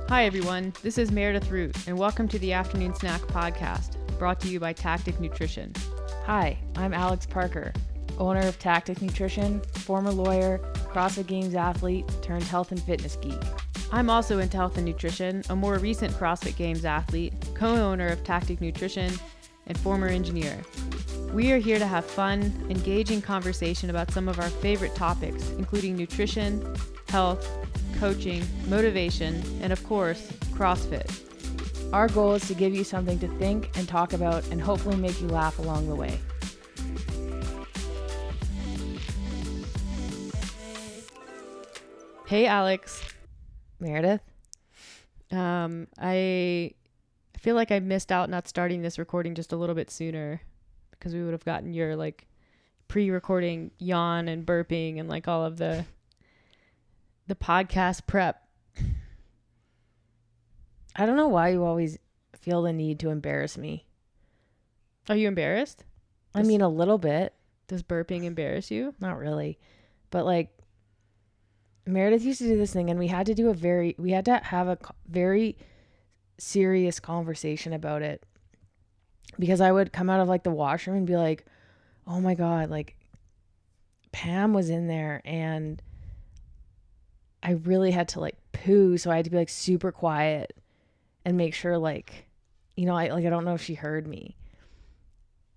Hi everyone, this is Meredith Root, and welcome to the Afternoon Snack Podcast, brought to you by Tactic Nutrition. Hi, I'm Alex Parker, owner of Tactic Nutrition, former lawyer, CrossFit Games athlete, turned health and fitness geek. I'm also into health and nutrition, a more recent CrossFit Games athlete, co-owner of Tactic Nutrition, and former engineer. We are here to have fun, engaging conversation about some of our favorite topics, including nutrition, health, coaching, motivation, and of course, CrossFit. Our goal is to give you something to think and talk about and hopefully make you laugh along the way. Hey Alex. Meredith? I feel like I missed out not starting this recording just a little bit sooner because we would have gotten your pre-recording yawn and burping and all of the podcast prep. I don't know why you always feel the need to embarrass me. Are you embarrassed? I mean, a little bit. Does burping embarrass you? Not really. But Meredith used to do this thing and we had to have a very serious conversation about it, because I would come out of the washroom and be like, oh my God, Pam was in there and I really had to poo. So I had to be super quiet and make sure I don't know if she heard me.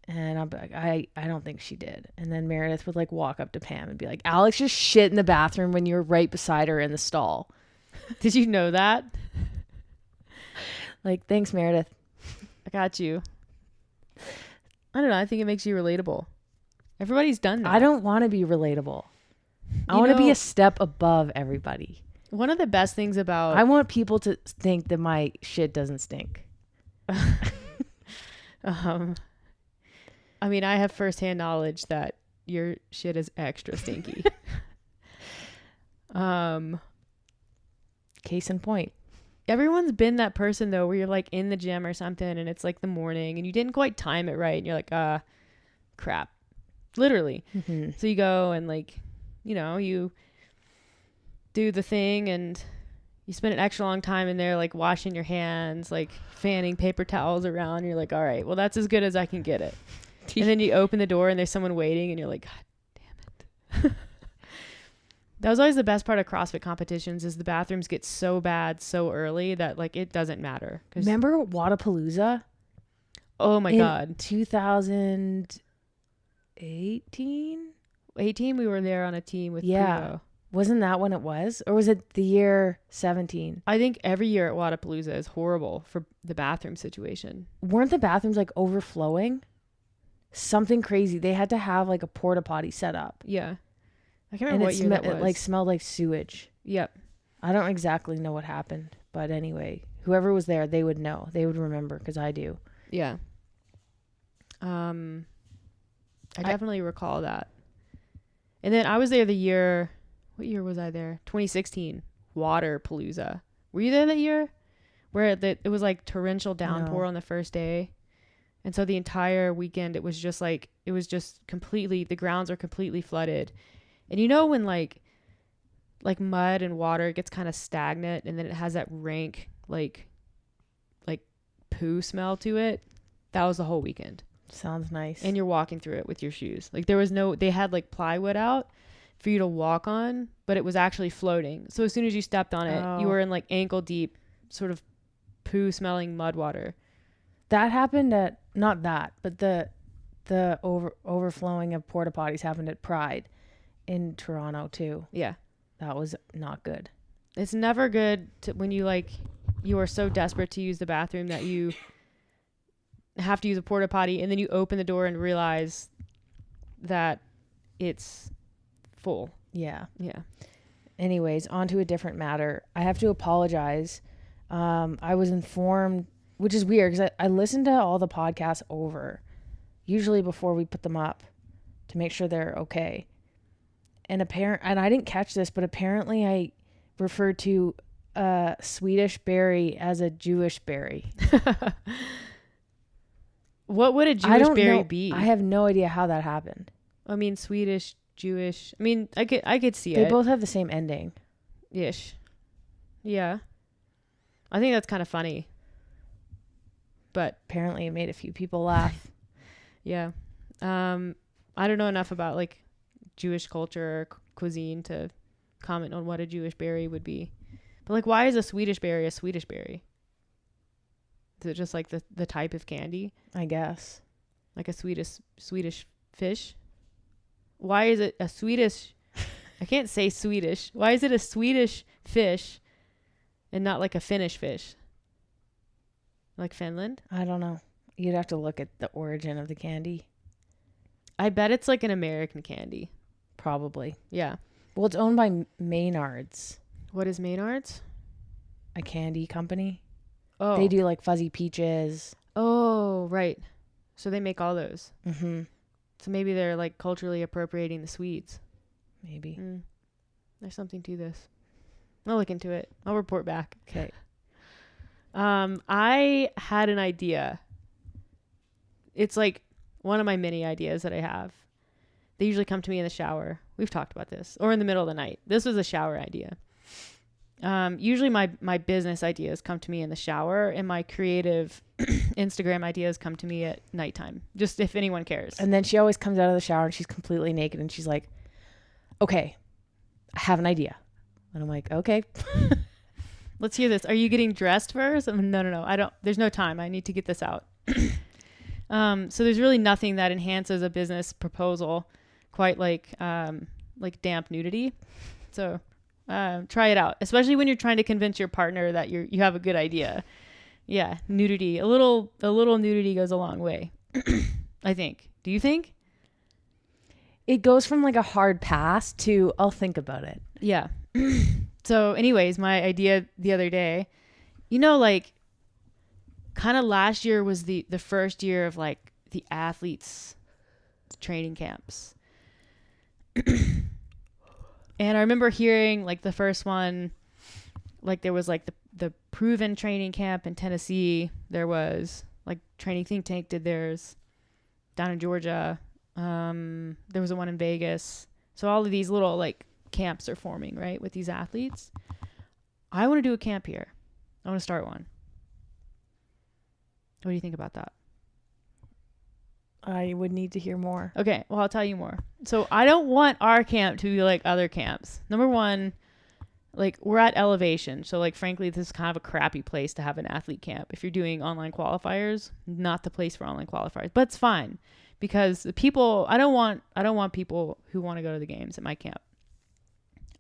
And I'm like, I don't think she did. And then Meredith would walk up to Pam and be like, Alex just shit in the bathroom when you were right beside her in the stall. Did you know that? Thanks, Meredith. I got you. I don't know. I think it makes you relatable. Everybody's done that. I don't want to be relatable. I want to be a step above everybody. One of the best things about... I want people to think that my shit doesn't stink. I mean, I have firsthand knowledge that your shit is extra stinky. Case in point. Everyone's been that person though, where you're in the gym or something and it's the morning and you didn't quite time it right. And you're crap. Literally. Mm-hmm. So you go and you do the thing and you spend an extra long time in there, washing your hands, fanning paper towels around. And you're like, all right, well, that's as good as I can get it. And then you open the door and there's someone waiting and you're like, God damn it. That was always the best part of CrossFit competitions, is the bathrooms get so bad so early that it doesn't matter. Remember Wadapalooza? Oh my God. 2018? 18, we were there on a team with Primo. Wasn't that when it was? Or was it the year 17? I think every year at Wadapalooza is horrible for the bathroom situation. Weren't the bathrooms overflowing? Something crazy. They had to have a porta potty set up. Yeah. I can't remember what year that was. It smelled like sewage. Yep. I don't exactly know what happened. But anyway, whoever was there, they would know. They would remember, because I do. Yeah. I definitely recall that. And then I was there what year was I there? 2016. Waterpalooza. Were you there that year? Where it was torrential downpour on the first day. And so the entire weekend, it was just completely, the grounds are completely flooded. And when mud and water gets kind of stagnant and then it has that rank, poo smell to it, that was the whole weekend. Sounds nice. And you're walking through it with your shoes. They had plywood out for you to walk on, but it was actually floating. So as soon as you stepped on it, you were in ankle deep sort of poo smelling mud water. That happened at, not that, but the overflowing of porta potties happened at Pride in Toronto too. Yeah. That was not good. It's never good when you are so desperate to use the bathroom that you have to use a porta potty and then you open the door and realize that it's full. Yeah. Yeah. Anyways, on to a different matter. I have to apologize. I was informed, which is weird because I listened to all the podcasts over, usually before we put them up, to make sure they're okay. And I didn't catch this, but apparently I referred to a Swedish berry as a Jewish berry. What would a Jewish berry be? I have no idea how that happened. I mean, Swedish, Jewish. I mean, I could see They it. both have the same ending. Ish. Yeah. I think that's kind of funny. But apparently it made a few people laugh. yeah. I don't know enough about like Jewish culture or cuisine to comment on what a Jewish berry would be. But like, why is a Swedish berry a Swedish berry? Is it just like the type of candy? I guess. Like a Swedish fish? Why is it a Swedish? I can't say Swedish. Why is it a Swedish fish and not like a Finnish fish? Like Finland? I don't know. You'd have to look at the origin of the candy. I bet it's like an American candy. Probably. Yeah. Well, it's owned by Maynard's. What is Maynard's? A candy company. Oh. They do like fuzzy peaches. Oh, right. So they make all those. Mm-hmm. So maybe they're like culturally appropriating the Swedes. Maybe. There's something to this. I'll look into it. I'll report back. Okay. I had an idea. It's like one of my many ideas that I have. They usually come to me in the shower. We've talked about this. Or in the middle of the night. This was a shower idea. Usually my business ideas come to me in the shower, and my creative Instagram ideas come to me at nighttime. Just if anyone cares. And then she always comes out of the shower and she's completely naked and she's like, okay, I have an idea. And I'm like, okay. Let's hear this. Are you getting dressed first? No. I don't. There's no time. I need to get this out. So there's really nothing that enhances a business proposal quite like damp nudity. So try it out, especially when you're trying to convince your partner that you have a good idea. Yeah, nudity. A little nudity goes a long way. I think. Do you think? It goes from like a hard pass to I'll think about it. Yeah. So anyways, my idea the other day, like kind of last year was the first year of like the athletes training camps. And I remember hearing like the first one, like there was like the Proven training camp in Tennessee. There was like Training Think Tank did theirs down in Georgia. There was a one in Vegas. So all of these little like camps are forming, right, with these athletes. I want to do a camp here. I want to start one. What do you think about that? I would need to hear more. Okay, well, I'll tell you more. So I don't want our camp to be like other camps. Number one, like we're at elevation. So like, frankly, this is kind of a crappy place to have an athlete camp. If you're doing online qualifiers, not the place for online qualifiers, but it's fine because the people, I don't want people who want to go to the games at my camp.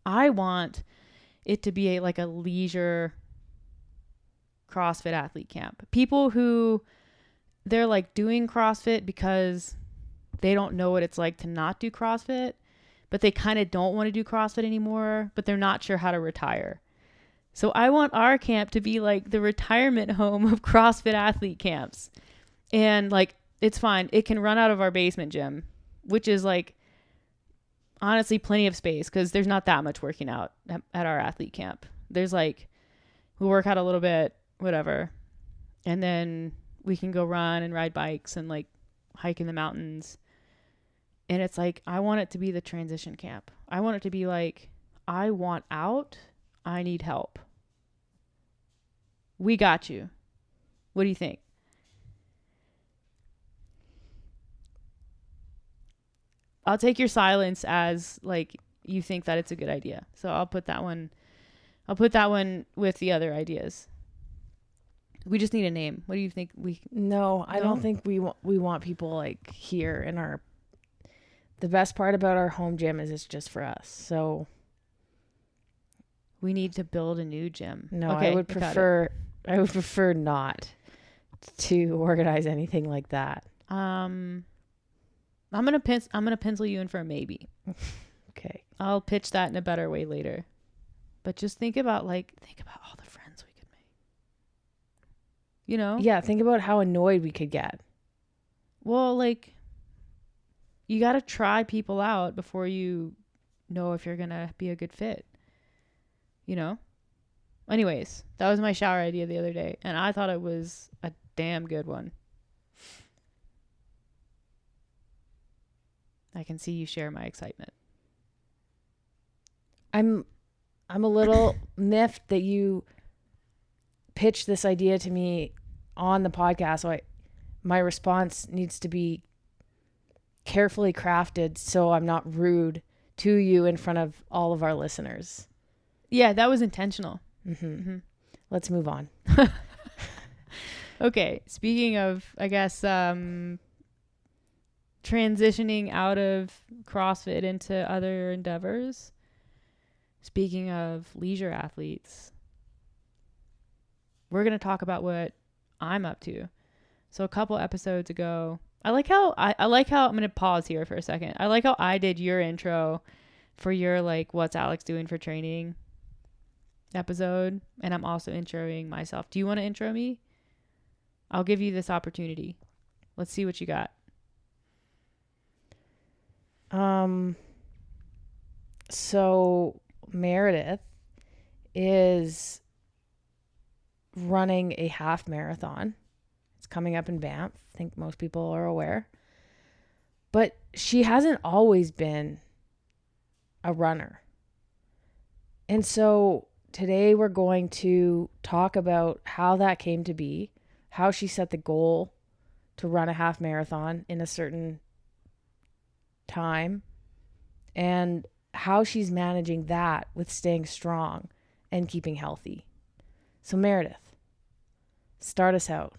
I want it to be like a leisure CrossFit athlete camp. People who they're like doing CrossFit because they don't know what it's like to not do CrossFit, but they kind of don't want to do CrossFit anymore, but they're not sure how to retire. So I want our camp to be like the retirement home of CrossFit athlete camps. And like, it's fine. It can run out of our basement gym, which is like honestly plenty of space because there's not that much working out at our athlete camp. There's like, we work out a little bit, whatever. And then we can go run and ride bikes and like hike in the mountains. And it's like, I want it to be the transition camp. I want it to be like, I want out. I need help. We got you. What do you think? I'll take your silence as like, you think that it's a good idea. So I'll put that one with the other ideas. We just need a name. What do you think? No, I don't think we want people like here in our. The best part about our home gym is it's just for us. So we need to build a new gym. No, okay, I would prefer not to organize anything like that. I'm gonna pencil you in for a maybe. Okay. I'll pitch that in a better way later. But just think about all the friends we could make. Yeah, think about how annoyed we could get. Well, like, you got to try people out before you know if you're going to be a good fit. Anyways, that was my shower idea the other day, and I thought it was a damn good one. I can see you share my excitement. I'm a little miffed that you pitched this idea to me on the podcast. So my response needs to be carefully crafted so I'm not rude to you in front of all of our listeners. Yeah, that was intentional. Let's move on. Okay, speaking of, I guess, transitioning out of CrossFit into other endeavors. Speaking of leisure athletes, we're going to talk about what I'm up to. So a couple episodes ago, I like how I'm going to pause here for a second. I like how I did your intro for your like what's Alex doing for training episode, and I'm also introing myself. Do you want to intro me? I'll give you this opportunity. Let's see what you got. So Meredith is running a half marathon. It's coming up in Banff. I think most people are aware. But she hasn't always been a runner. And so today we're going to talk about how that came to be, how she set the goal to run a half marathon in a certain time, and how she's managing that with staying strong and keeping healthy. So Meredith, start us out.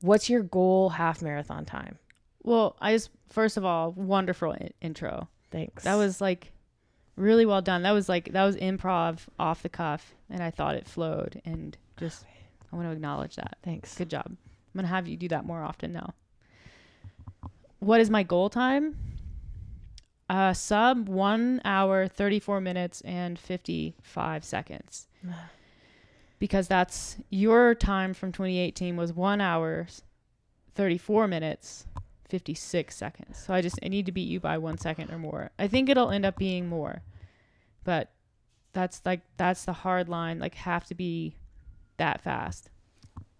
What's your goal half marathon time? Well, first of all, wonderful intro. Thanks. That was like really well done. That was improv off the cuff, and I thought it flowed, and just I want to acknowledge that. Thanks. Good job. I'm going to have you do that more often now. What is my goal time? Sub 1 hour, 34 minutes and 55 seconds. Because that's your time from 2018 was 1 hour, 34 minutes, 56 seconds. So I need to beat you by 1 second or more. I think it'll end up being more, but that's the hard line. Like have to be that fast.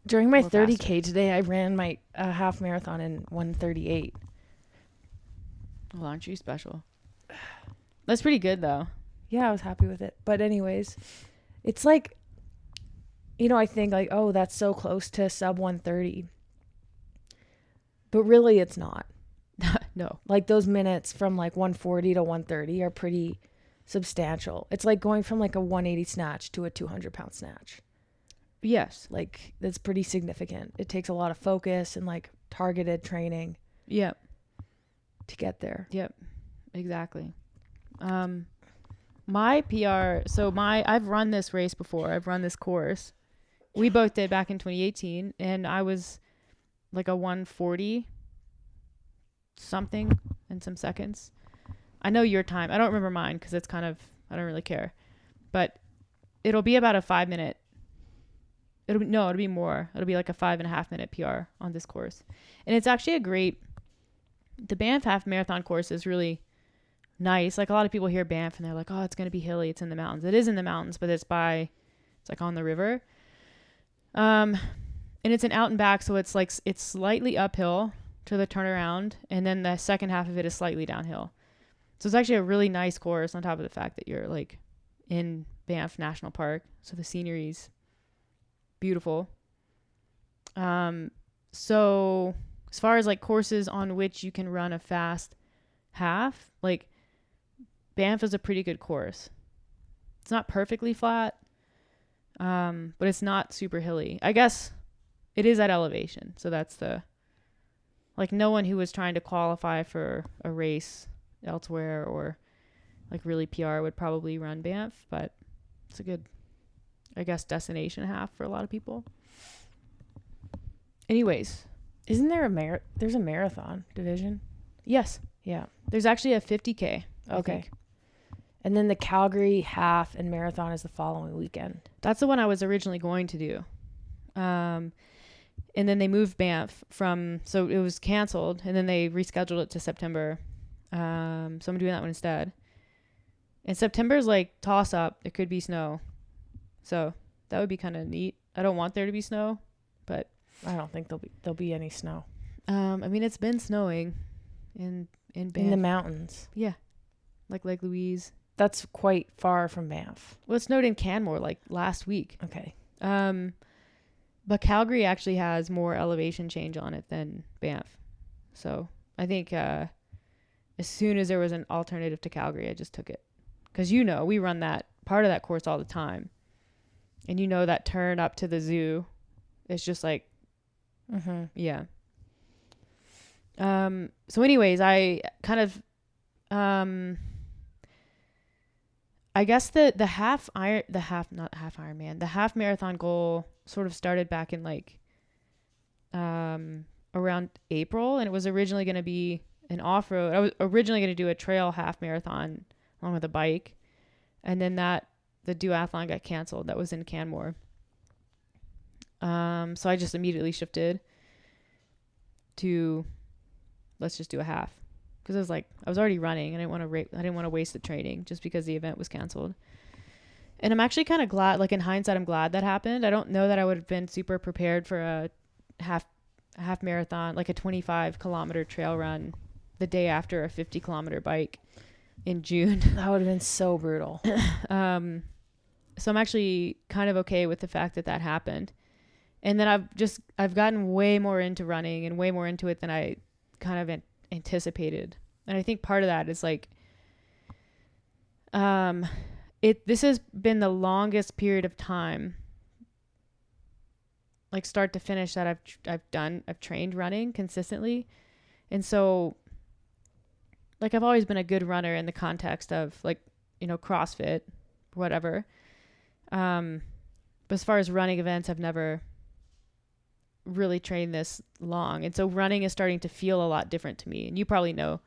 During my 30K today, I ran my half marathon in 1:38. Well, aren't you special? That's pretty good though. Yeah, I was happy with it. But anyways, it's like, I think like, oh, that's so close to sub 1:30. But really it's not. No. Like those minutes from like 1:40 to 1:30 are pretty substantial. It's like going from like a 180 snatch to a 200-pound snatch. Yes. Like that's pretty significant. It takes a lot of focus and like targeted training. Yep. To get there. Yep. Exactly. My PR, I've run this race before. I've run this course. We both did back in 2018, and I was like a 140 something in some seconds. I know your time. I don't remember mine because it's kind of, I don't really care. But it'll be about a 5 minute. It'll be more. It'll be like a 5.5 minute PR on this course. And it's actually the Banff half marathon course is really nice. Like a lot of people hear Banff and they're like, oh, it's going to be hilly. It's in the mountains. It is in the mountains, but it's like on the river. And it's an out and back. So it's like, it's slightly uphill to the turnaround. And then the second half of it is slightly downhill. So it's actually a really nice course on top of the fact that you're like in Banff National Park. So the scenery's beautiful. So as far as like courses on which you can run a fast half, like Banff is a pretty good course. It's not perfectly flat, but it's not super hilly. I guess it is at elevation. So that's no one who was trying to qualify for a race elsewhere or like really PR would probably run Banff, but it's a good, I guess, destination half for a lot of people. Anyways. Isn't there there's a marathon division? Yes. Yeah. There's actually a 50K. Okay. And then the Calgary half and marathon is the following weekend. That's the one I was originally going to do. And then they moved Banff so it was canceled and then they rescheduled it to September. So I'm doing that one instead. And September's like toss up. There could be snow. So that would be kind of neat. I don't want there to be snow, but I don't think there'll be any snow. I mean, it's been snowing in Banff. In the mountains. Yeah. Like Louise. That's quite far from Banff. Well, it snowed in Canmore like last week. Okay. But Calgary actually has more elevation change on it than Banff. So I think as soon as there was an alternative to Calgary, I just took it. Because, we run that part of that course all the time. And that turn up to the zoo is just like, yeah. So anyways, I kind of, I guess the half marathon goal sort of started back in like around April, and it was originally going to be an off-road. I was originally going to do a trail half marathon along with a bike, and then the duathlon got canceled. That was in Canmore. So I just immediately shifted to let's just do a half. Because I was already running, and I didn't want to waste the training just because the event was canceled. And I'm actually kind of glad, like in hindsight, I'm glad that happened. I don't know that I would have been super prepared for a half marathon, like a 25-kilometer trail run the day after a 50-kilometer bike in June. That would have been so brutal. So I'm actually kind of okay with the fact that happened. And then I've gotten way more into running and way more into it than I kind of anticipated. And I think part of that is like this has been the longest period of time, like start to finish, that I've trained running consistently. And so like I've always been a good runner in the context of like, CrossFit, whatever. But as far as running events, I've never really trained this long. And so running is starting to feel a lot different to me. And you probably know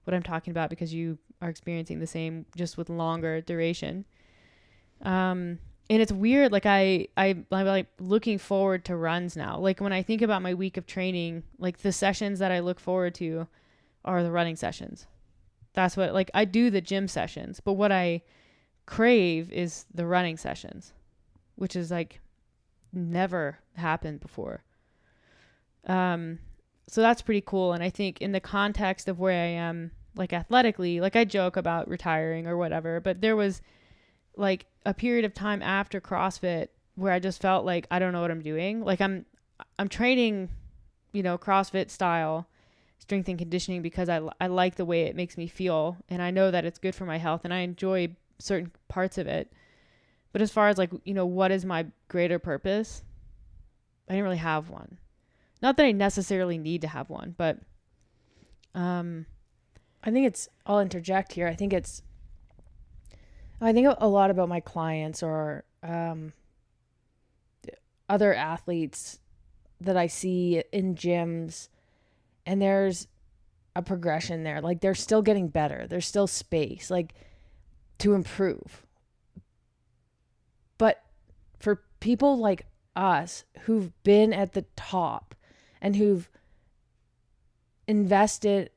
what I'm talking about because you are experiencing the same, just with longer duration. And it's weird. Like I'm like looking forward to runs now. Like when I think about my week of training, like the sessions that I look forward to are the running sessions. That's what, like, I do the gym sessions, but what I crave is the running sessions, which is like never happened before. So that's pretty cool. And I think in the context of where I am, like athletically, like I joke about retiring or whatever, but there was like a period of time after CrossFit where I just felt like I don't know what I'm doing. Like I'm training, CrossFit style strength and conditioning because I like the way it makes me feel, and I know that it's good for my health, and I enjoy certain parts of it. But as far as like, what is my greater purpose? I didn't really have one. Not that I necessarily need to have one, but I think I'll interject here. I think a lot about my clients or other athletes that I see in gyms, and there's a progression there. Like they're still getting better. There's still space like to improve. But for people like us who've been at the top and who've invested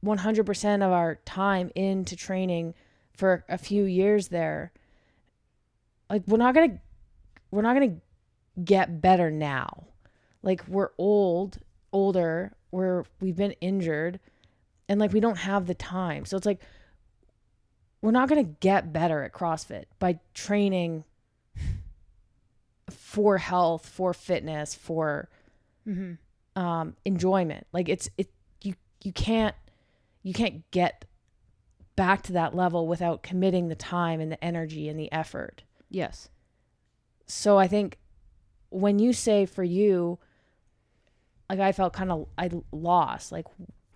100% of our time into training for a few years there, like we're not going to get better now. Like we're older, we've been injured, and like we don't have the time. So it's like we're not going to get better at CrossFit by training for health, for fitness, for enjoyment. Like you can't get back to that level without committing the time and the energy and the effort. Yes. So I think when you say for you, like I felt I lost, like,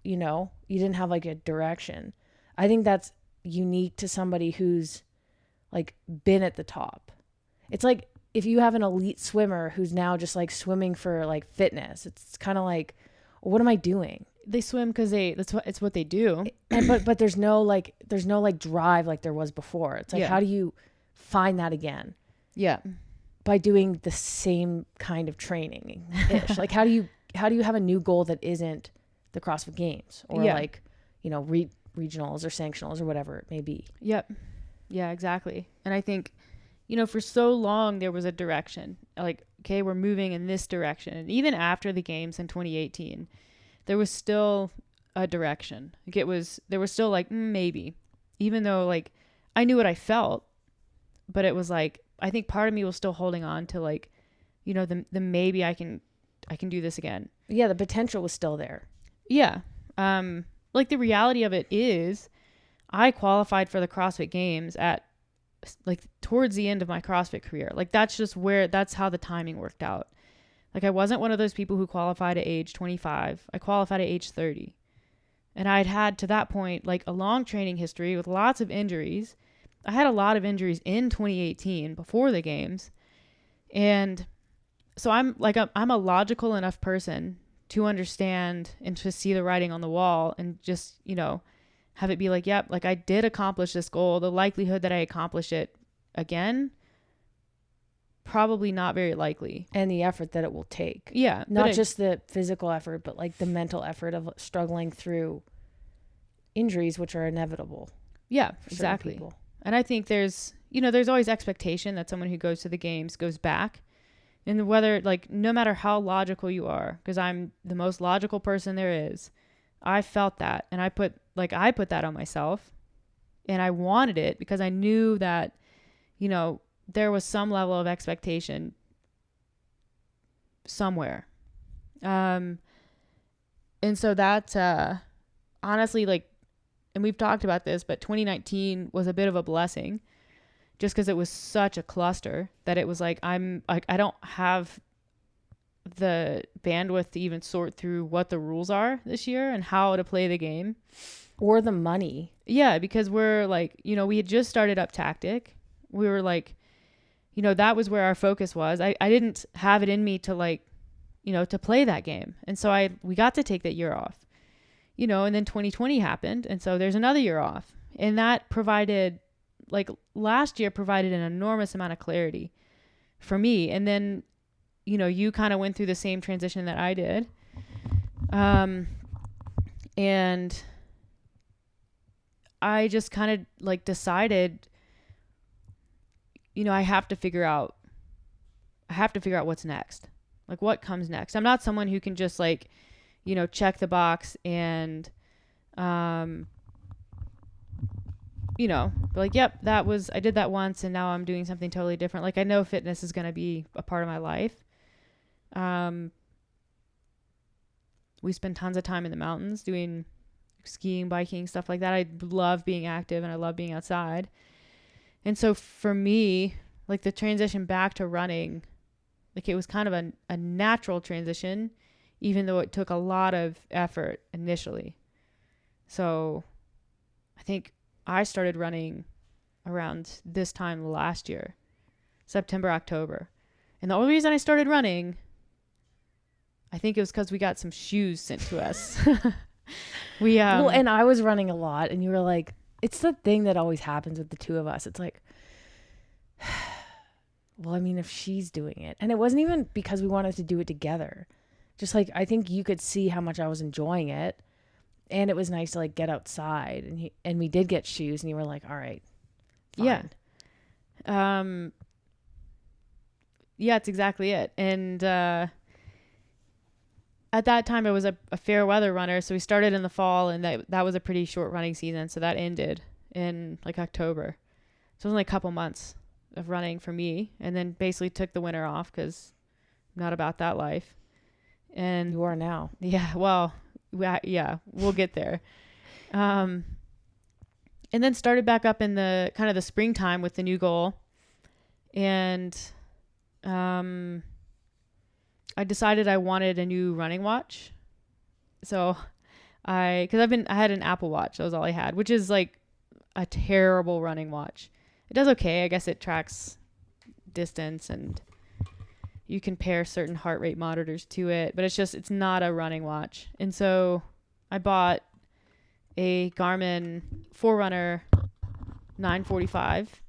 you didn't have like a direction. I think that's unique to somebody who's like been at the top. It's like if you have an elite swimmer who's now just like swimming for like fitness, it's kind of like, what am I doing? They swim because it's what they do. But there's no drive like there was before. It's like, how do you find that again? Yeah. By doing the same kind of training ish. Like how do you have a new goal that isn't the CrossFit Games or like, regionals or sanctionals or whatever it may be. Yep. Yeah, exactly. And I think, for so long there was a direction, like, okay, we're moving in this direction. And even after the games in 2018, there was still a direction. Like there was still like, maybe, even though like I knew what I felt, but it was like, I think part of me was still holding on to like, you know, the maybe I can do this again. Yeah. The potential was still there. Yeah. Like the reality of it is I qualified for the CrossFit Games at like towards the end of my CrossFit career. Like that's how the timing worked out. Like I wasn't one of those people who qualified at age 25. I qualified at age 30. And I'd had to that point like a long training history with lots of injuries. I had a lot of injuries in 2018 before the games. And so I'm a logical enough person to understand and to see the writing on the wall and just, you know, have it be like, yep, like I did accomplish this goal. The likelihood that I accomplish it again, probably not very likely. And the effort that it will take. Yeah. Not just the physical effort, but like the mental effort of struggling through injuries, which are inevitable. Yeah, exactly. And I think there's always expectation that someone who goes to the games goes back. And whether, like, no matter how logical you are, because I'm the most logical person there is, I felt that. And I put that on myself. And I wanted it because I knew that, you know, there was some level of expectation somewhere. And so that, honestly, like, and we've talked about this, but 2019 was a bit of a blessing just because it was such a cluster that it was like, I don't have the bandwidth to even sort through what the rules are this year and how to play the game. Or the money. Yeah, because we're like, you know, we had just started up Tactic. We were like, you know, that was where our focus was. I didn't have it in me to like, you know, to play that game. And so we got to take that year off, you know, and then 2020 happened. And so there's another year off. And that provided, like last year provided an enormous amount of clarity for me. And then, you know, you kind of went through the same transition that I did. And I just kind of like decided, you know, I have to figure out what's next. Like what comes next. I'm not someone who can just like, you know, check the box and, you know, like, yep, I did that once and now I'm doing something totally different. Like I know fitness is going to be a part of my life. We spend tons of time in the mountains doing skiing, biking, stuff like that. I love being active and I love being outside. And so for me, like the transition back to running, like it was kind of a natural transition, even though it took a lot of effort initially. So I think I started running around this time last year, September, October. And the only reason I started running, I think it was because we got some shoes sent to us. Well, and I was running a lot and you were like, it's the thing that always happens with the two of us. It's like, well, I mean, if she's doing it, and it wasn't even because we wanted to do it together. Just like, I think you could see how much I was enjoying it. And it was nice to like get outside and we did get shoes and you were like, all right. Fine. Yeah. Yeah, it's exactly it. And, at that time I was a fair weather runner. So we started in the fall and that was a pretty short running season. So that ended in like October. So it was only a couple months of running for me, and then basically took the winter off because I'm not about that life. And you are now. Yeah. Well, yeah, we'll get there. And then started back up in the kind of the springtime with the new goal. And, I decided I wanted a new running watch. So I had an Apple Watch. That was all I had, which is like a terrible running watch. It does okay. I guess it tracks distance and you can pair certain heart rate monitors to it, but it's not a running watch. And so I bought a Garmin Forerunner 945,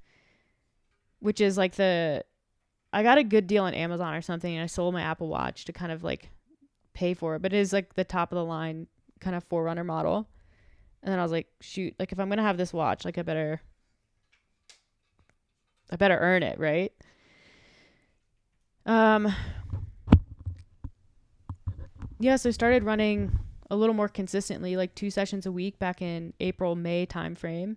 which is like I got a good deal on Amazon or something, and I sold my Apple Watch to kind of like pay for it, but it is like the top of the line kind of Forerunner model. And then I was like, shoot, like if I'm going to have this watch, like I better earn it, right? Yeah, so I started running a little more consistently, like 2 sessions a week back in April, May timeframe.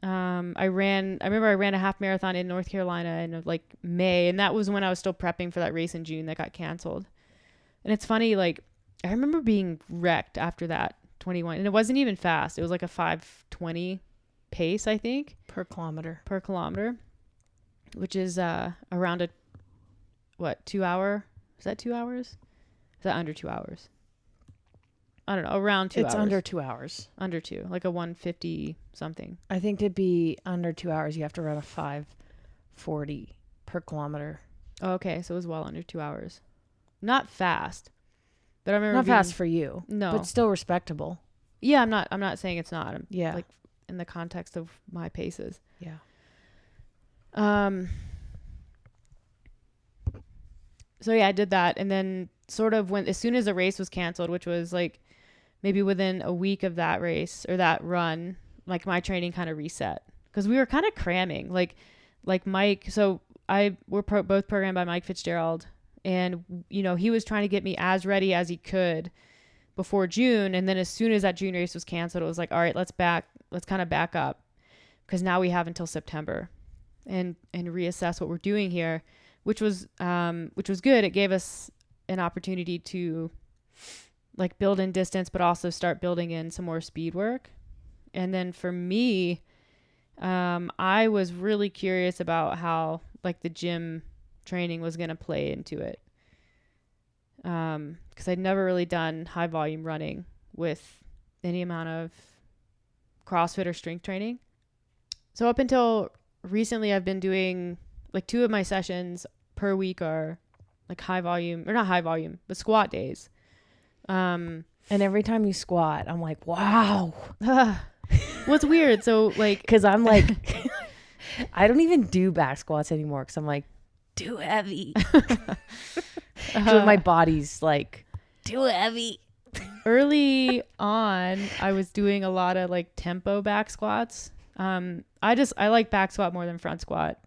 I remember I ran a half marathon in North Carolina in like May, and that was when I was still prepping for that race in June that got canceled. And it's funny, like I remember being wrecked after that 21, and it wasn't even fast. It was like a 5:20 pace, I think, per kilometer, which is around a 2 hour? Is that 2 hours? Is that under 2 hours? I don't know, around 2 hours. It's under 2 hours. Under 2, like a 150 something. I think to be under 2 hours, you have to run a 5:40 per kilometer. Oh, okay, so it was well under 2 hours. Not fast, but I remember not fast for you. No, but still respectable. Yeah, I'm not saying it's not. Yeah, like in the context of my paces. Yeah. So yeah, I did that, and then sort of as soon as the race was canceled, which was like maybe within a week of that race or that run, like my training kind of reset because we were kind of cramming. Like Mike. So we're both programmed by Mike Fitzgerald, and you know he was trying to get me as ready as he could before June, and then as soon as that June race was canceled, it was like, all right, let's kind of back up because now we have until September and reassess what we're doing here, which was good. It gave us an opportunity to like build in distance, but also start building in some more speed work. And then for me, I was really curious about how like the gym training was going to play into it. Because I'd never really done high volume running with any amount of CrossFit or strength training. So up until recently, I've been doing like 2 of my sessions per week are like high volume, or not high volume, but squat days. And every time you squat, I'm like, wow. What's weird? So like, because I'm like, I don't even do back squats anymore because I'm like, too heavy. So my body's like, too heavy. Early on, I was doing a lot of like tempo back squats. I like back squat more than front squat.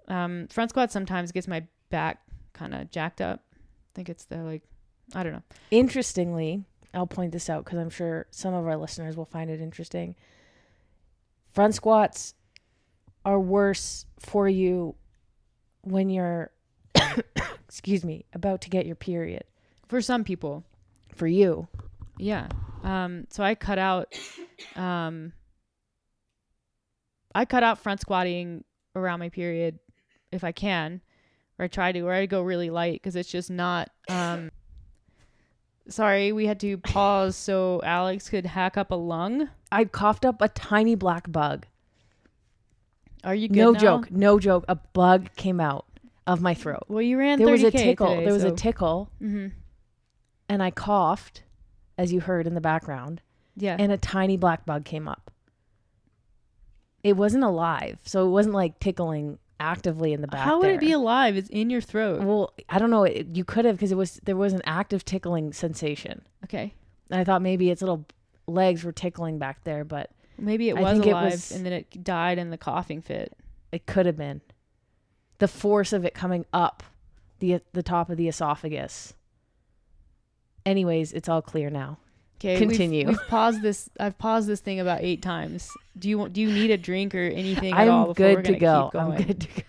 Front squat sometimes gets my back kind of jacked up. I think it's I don't know. Interestingly, I'll point this out because I'm sure some of our listeners will find it interesting. Front squats are worse for you when you're, excuse me, about to get your period. For some people. For you. Yeah. So I cut out front squatting around my period if I can, or I try to, or I go really light because it's just not, sorry, we had to pause so Alex could hack up a lung. I coughed up a tiny black bug. Are you good No now? No joke. A bug came out of my throat. Well, you ran 30K There was a tickle. today, there was a tickle. Mm-hmm. And I coughed, as you heard in the background. Yeah. And a tiny black bug came up. It wasn't alive, so it wasn't like tickling actively in the back. How would it be alive? It's in your throat. Well, I don't know. You could have, because there was an active tickling sensation. Okay. And I thought maybe its little legs were tickling back there, but maybe it was alive and then it died in the coughing fit. It could have been the force of it coming up the top of the esophagus. Anyways, it's all clear now. Okay, continue. We've paused this. I've paused this thing about 8 times. Do you need a drink or anything at all before we're gonna keep going? I'm good to go.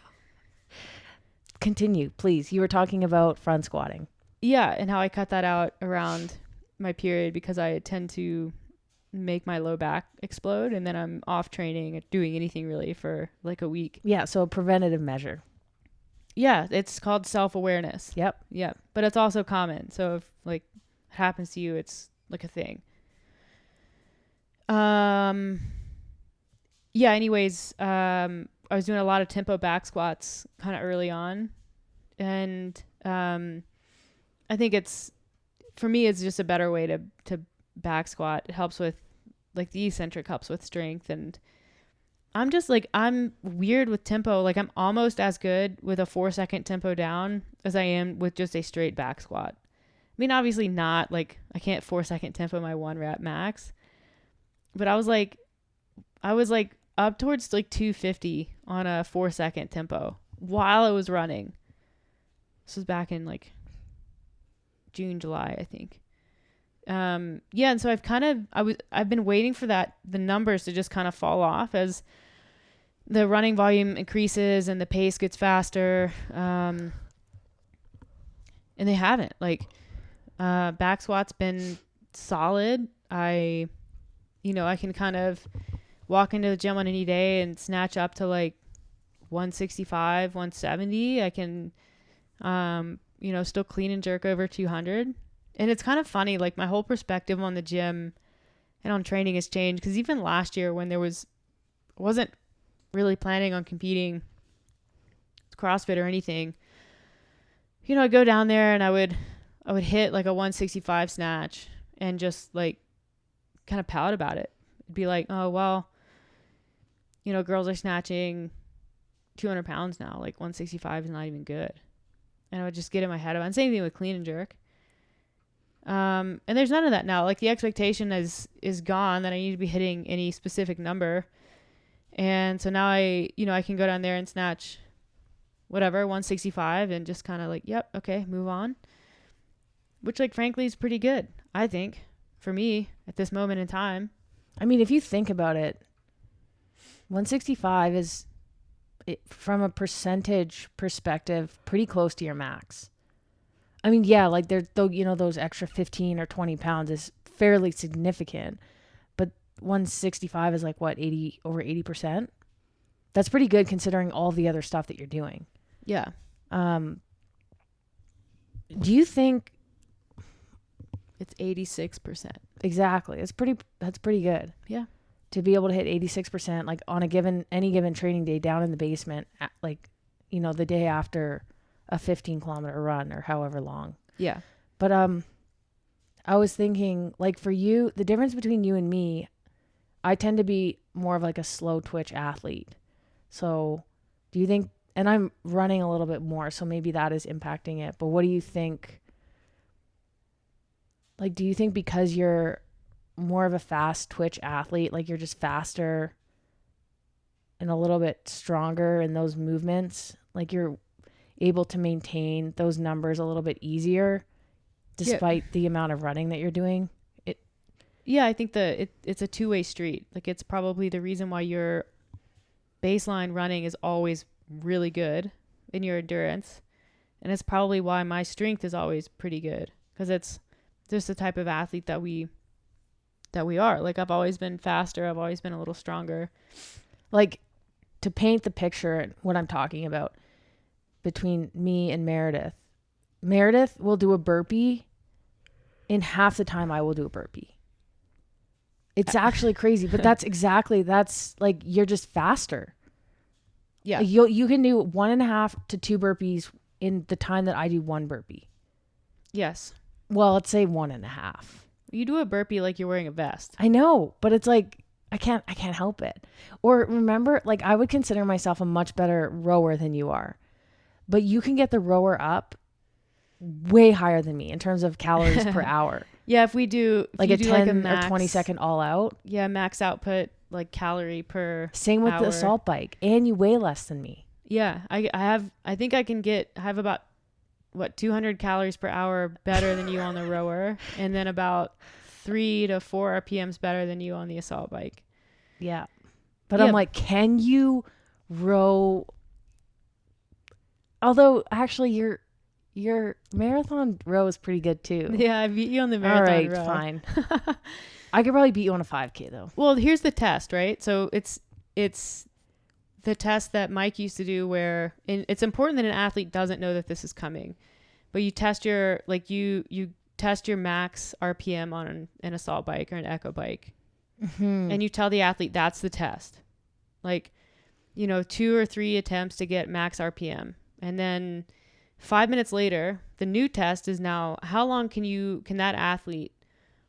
Continue, please. You were talking about front squatting. Yeah, and how I cut that out around my period because I tend to make my low back explode, and then I'm off training, doing anything really for like a week. Yeah, so a preventative measure. Yeah, it's called self-awareness. Yep. But it's also common. So if like it happens to you, it's like a thing. Yeah, anyways, I was doing a lot of tempo back squats kind of early on. And I think for me, it's just a better way to back squat. It helps with like the eccentric helps with strength. And I'm weird with tempo. Like I'm almost as good with a 4-second tempo down as I am with just a straight back squat. I mean, obviously not like I can't 4-second tempo my 1 rep max, but I was like up towards like 250 on a 4-second tempo while I was running. This was back in like June, July, I think. Yeah. And so I've been waiting for the numbers to just kind of fall off as the running volume increases and the pace gets faster. And they haven't. Like, back squat's been solid. I can kind of walk into the gym on any day and snatch up to like 165, 170. I can, still clean and jerk over 200. And it's kind of funny, like my whole perspective on the gym and on training has changed. Because even last year when wasn't really planning on competing CrossFit or anything, I'd go down there and I would hit like a 165 snatch and just like kind of pout about it. It'd be like, oh, well, girls are snatching 200 pounds now. Like 165 is not even good. And I would just get in my head about it. Same thing with clean and jerk. And there's none of that now. Like the expectation is gone that I need to be hitting any specific number. And so now I can go down there and snatch whatever, 165 and just kind of like, yep, okay, move on. Which like, frankly, is pretty good, I think, for me at this moment in time. I mean, if you think about it, 165 is, from a percentage perspective, pretty close to your max. I mean, yeah, like those extra 15 or 20 pounds is fairly significant, but 165 is like what, over 80%? That's pretty good considering all the other stuff that you're doing. Yeah. Do you think it's 86%? Exactly. That's pretty good. Yeah. To be able to hit 86% like on any given training day down in the basement, like, the day after a 15-kilometer run or however long. Yeah. But I was thinking, like, for you, the difference between you and me, I tend to be more of like a slow twitch athlete. So do you think, and I'm running a little bit more, so maybe that is impacting it. But what do you think? Like, do you think because you're more of a fast twitch athlete, like you're just faster and a little bit stronger in those movements, like you're able to maintain those numbers a little bit easier despite the amount of running that you're doing? Yeah, I think it's a two-way street. Like it's probably the reason why your baseline running is always really good in your endurance. And it's probably why my strength is always pretty good, because it's just the type of athlete that we are. Like I've always been faster. I've always been a little stronger. Like, to paint the picture, what I'm talking about between me and Meredith will do a burpee in half the time I will do a burpee. It's actually crazy, but that's like, you're just faster. Yeah. Like you can do 1.5 to 2 burpees in the time that I do 1 burpee. Yes. Well, let's say 1.5. You do a burpee like you're wearing a vest. I know, but it's like, I can't help it. Or remember, like, I would consider myself a much better rower than you are, but you can get the rower up way higher than me in terms of calories per hour. Yeah. If we do like a 10 like a max, or 20 second all out. Yeah. Max output, like calorie per Same with hour. the assault bike, and you weigh less than me. Yeah. I think I can have about 200 calories per hour better than you on the rower, and then about 3 to 4 RPMs better than you on the assault bike. Yeah. But I'm like, can you row? Although actually your marathon row is pretty good too. Yeah, I beat you on the marathon row. All right, fine. I could probably beat you on a 5K though. Well, here's the test, right? So it's the test that Mike used to do, where it's important that an athlete doesn't know that this is coming, but you test your you test your max RPM on an assault bike or an echo bike, and you tell the athlete that's the test, like 2 or 3 attempts to get max RPM, and then 5 minutes later the new test is now how long can that athlete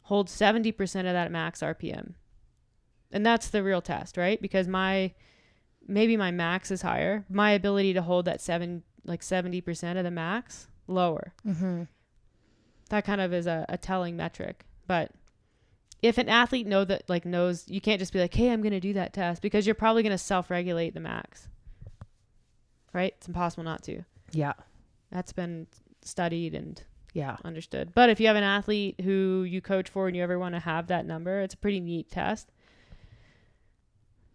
hold 70% of that max RPM, and that's the real test, right? Because maybe my max is higher, my ability to hold that 70% of the max lower. That kind of is a telling metric. But if an athlete knows, you can't just be like, hey, I'm going to do that test, because you're probably going to self-regulate the max, right? It's impossible not to. Yeah. That's been studied and Yeah. Understood. But if you have an athlete who you coach for and you ever want to have that number, it's a pretty neat test.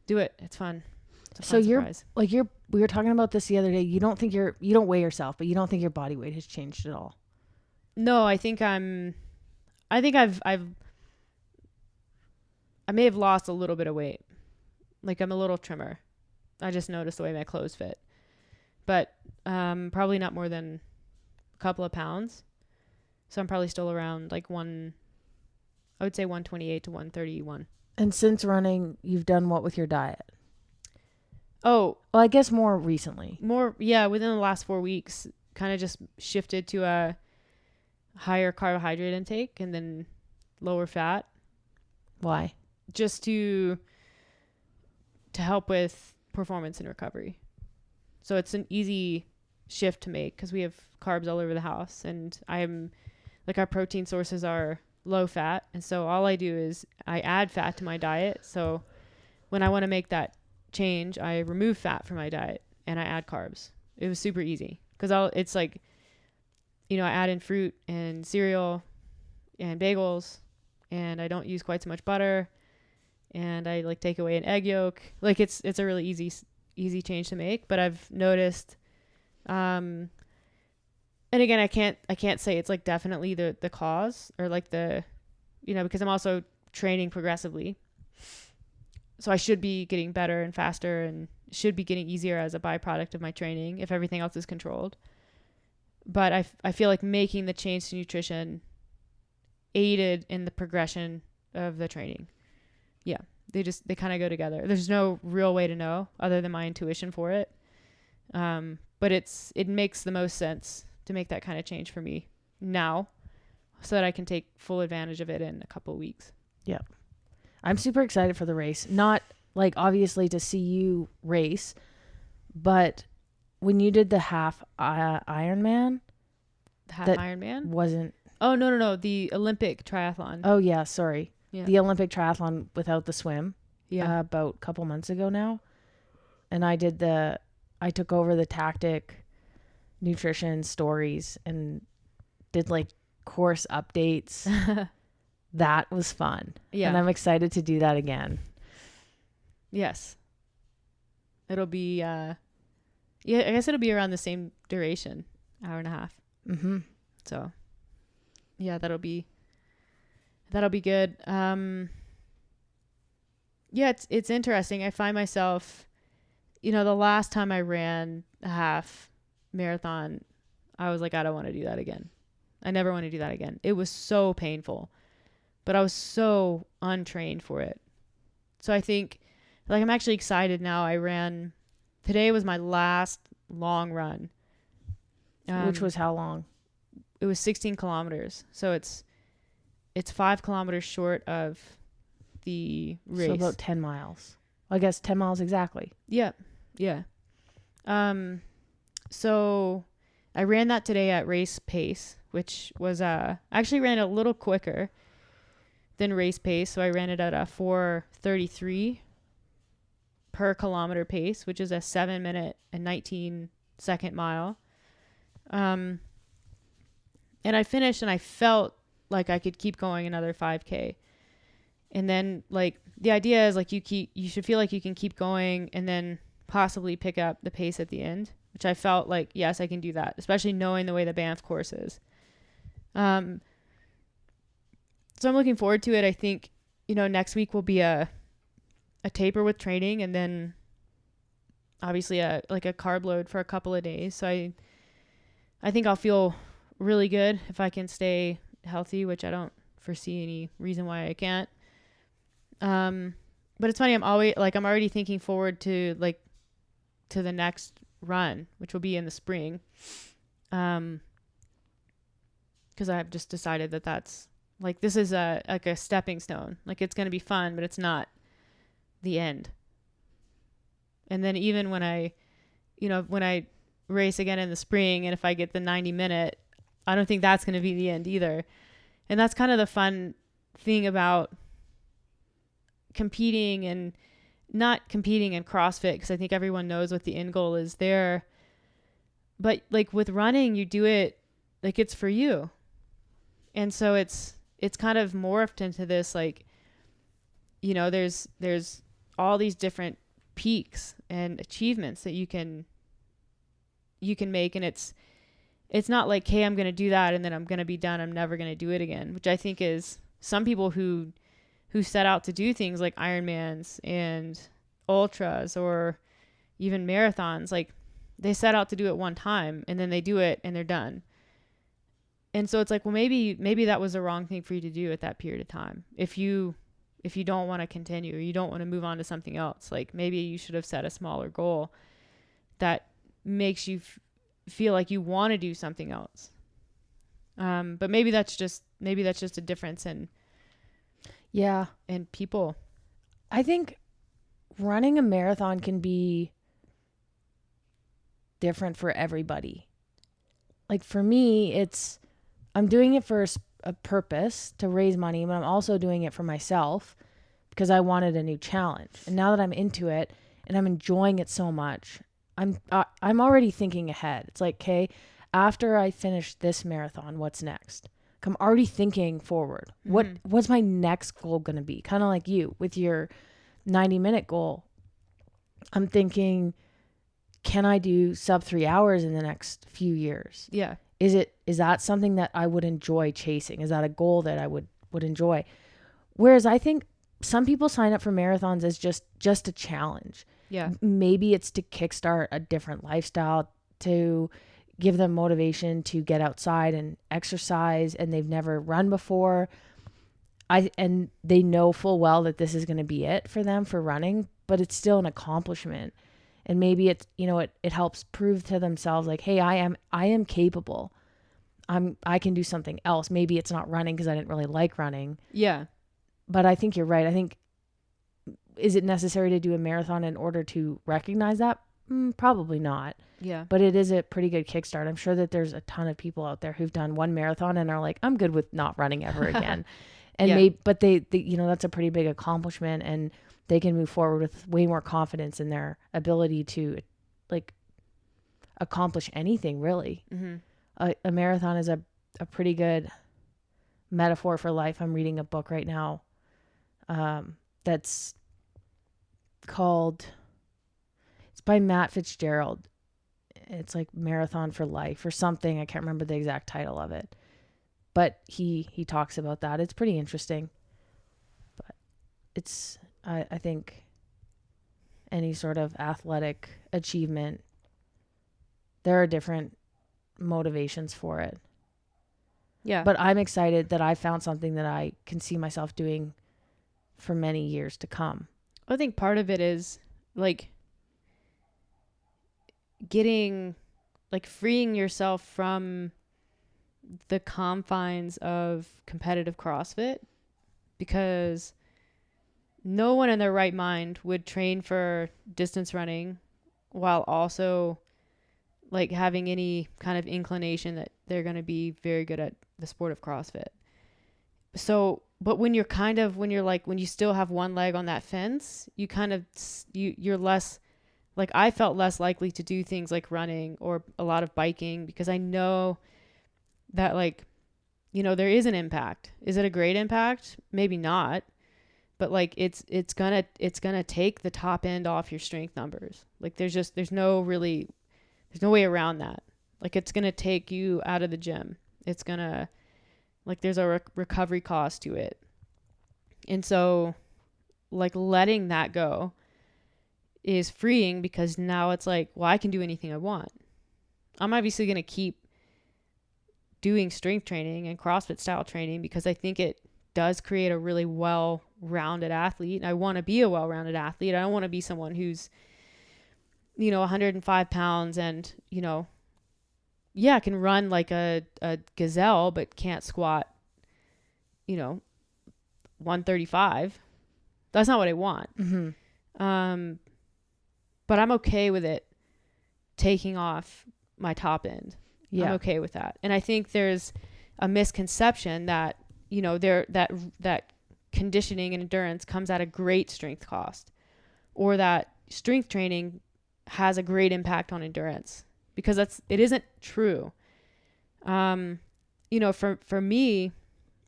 Do it. It's fun. It's a So fun surprise. we were talking about this the other day. You don't weigh yourself, but you don't think your body weight has changed at all. No, I may have lost a little bit of weight. Like I'm a little trimmer. I just noticed the way my clothes fit. But probably not more than a couple of pounds. So I'm probably still around like I would say 128 to 131. And since running, you've done what with your diet? Oh, well, I guess more recently. Within the last 4 weeks, kind of just shifted to a higher carbohydrate intake and then lower fat. Why? Just to help with performance and recovery. So it's an easy shift to make because we have carbs all over the house, and our protein sources are low fat, and so all I do is I add fat to my diet. So when I want to make that change, I remove fat from my diet and I add carbs. It was super easy because it's like, I add in fruit and cereal and bagels, and I don't use quite so much butter, and I like take away an egg yolk. Like it's a really easy change to make. But I've noticed, and again, I can't say it's like definitely the cause or like because I'm also training progressively. So I should be getting better and faster and should be getting easier as a byproduct of my training if everything else is controlled. But I feel like making the change to nutrition aided in the progression of the training. Yeah, they kind of go together. There's no real way to know other than my intuition for it. But it makes the most sense to make that kind of change for me now so that I can take full advantage of it in a couple of weeks. Yeah. I'm super excited for the race. Not like obviously to see you race, but when you did the half Ironman, Ironman wasn't. Oh, no. The Olympic triathlon. Oh yeah. Sorry. Yeah. The Olympic triathlon without the swim. Yeah. About a couple months ago now. And I took over the tactic nutrition stories and did like course updates. That was fun. Yeah. And I'm excited to do that again. Yes. It'll be, I guess it'll be around the same duration, hour and a half. Mm-hmm. So, yeah, that'll be good. Yeah, it's interesting. I find myself, the last time I ran a half marathon, I was like, I don't want to do that again. I never want to do that again. It was so painful, but I was so untrained for it. So I think, like, I'm actually excited now. Today was my last long run. Which was how long? It was 16 kilometers. So it's 5 kilometers short of the race. So about 10 miles. I guess 10 miles exactly. Yeah. Yeah. So I ran that today at race pace, which was, I actually ran a little quicker than race pace. So I ran it at a 4:33 per kilometer pace, which is a 7-minute and 19-second mile. And I finished and I felt like I could keep going another 5K. And then like the idea is like you should feel like you can keep going and then possibly pick up the pace at the end, which I felt like, yes, I can do that, especially knowing the way the Banff course is. So I'm looking forward to it. I think, next week will be a taper with training and then obviously a carb load for a couple of days. So I think I'll feel really good if I can stay healthy, which I don't foresee any reason why I can't. But it's funny. I'm already thinking forward to the next run, which will be in the spring. Cause I've just decided that that's like, this is a stepping stone. Like it's going to be fun, but it's not the end. And then even when I race again in the spring, and if I get the 90-minute, I don't think that's going to be the end either. And that's kind of the fun thing about competing and not competing in CrossFit, because I think everyone knows what the end goal is there. But like with running, you do it like it's for you. And so it's kind of morphed into this, like, you know, there's all these different peaks and achievements that you can make. And it's not like, hey, I'm going to do that and then I'm going to be done. I'm never going to do it again, which I think is some people who set out to do things like Ironmans and ultras or even marathons, like they set out to do it one time and then they do it and they're done. And so it's like, well, maybe that was the wrong thing for you to do at that period of time. If you don't want to continue or you don't want to move on to something else, like maybe you should have set a smaller goal that makes you feel like you want to do something else. But maybe that's just a difference in people. I think running a marathon can be different for everybody. Like for me, I'm doing it for a purpose to raise money, but I'm also doing it for myself because I wanted a new challenge. And now that I'm into it and I'm enjoying it so much, I'm already thinking ahead. It's like, okay, after I finish this marathon, what's next? I'm already thinking forward. What's my next goal going to be? Kind of like you with your 90-minute goal. I'm thinking, can I do sub 3 hours in the next few years? Yeah. Is that something that I would enjoy chasing? Is that a goal that I would enjoy? Whereas I think some people sign up for marathons as just a challenge. Yeah. Maybe it's to kickstart a different lifestyle, to give them motivation to get outside and exercise, and they've never run before. And they know full well that this is going to be it for them for running, but it's still an accomplishment. And maybe it's, it helps prove to themselves like, hey, I am capable. I can do something else. Maybe it's not running because I didn't really like running. Yeah. But I think you're right. I think, is it necessary to do a marathon in order to recognize that? Probably not. Yeah. But it is a pretty good kickstart. I'm sure that there's a ton of people out there who've done one marathon and are like, I'm good with not running ever again. And but they that's a pretty big accomplishment, and they can move forward with way more confidence in their ability to like accomplish anything really. Mm-hmm. A marathon is a pretty good metaphor for life. I'm reading a book right now that's called, it's by Matt Fitzgerald. It's like Marathon for Life or something. I can't remember the exact title of it, but he talks about that. It's pretty interesting, but it's, I think any sort of athletic achievement, there are different motivations for it. Yeah. But I'm excited that I found something that I can see myself doing for many years to come. I think part of it is like freeing yourself from the confines of competitive CrossFit, because no one in their right mind would train for distance running while also like having any kind of inclination that they're going to be very good at the sport of CrossFit. So, but when you still have one leg on that fence, you're less, like I felt less likely to do things like running or a lot of biking, because I know that there is an impact. Is it a great impact? Maybe not. But like it's gonna take the top end off your strength numbers. Like there's no way around that. Like it's gonna take you out of the gym. It's gonna, like, there's a recovery cost to it. And so like letting that go is freeing, because now it's like, well, I can do anything I want. I'm obviously going to keep doing strength training and CrossFit style training because I think it does create a really well-rounded athlete. I want to be a well-rounded athlete. I don't want to be someone who's, 105 pounds and, can run like a gazelle, but can't squat, 135. That's not what I want. Mm-hmm. But I'm okay with it taking off my top end. Yeah. I'm okay with that. And I think there's a misconception that, that conditioning and endurance comes at a great strength cost, or that strength training has a great impact on endurance, because it isn't true. For me,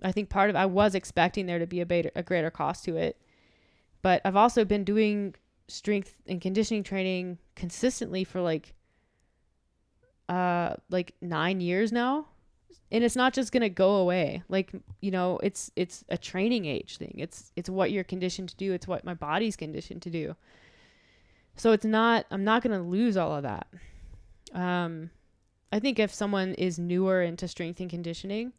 I think I was expecting there to be a greater cost to it, but I've also been doing strength and conditioning training consistently for like 9 years now. And it's not just going to go away. Like, you know, it's a training age thing. It's what you're conditioned to do. It's what my body's conditioned to do. So I'm not going to lose all of that. I think if someone is newer into strength and conditioning,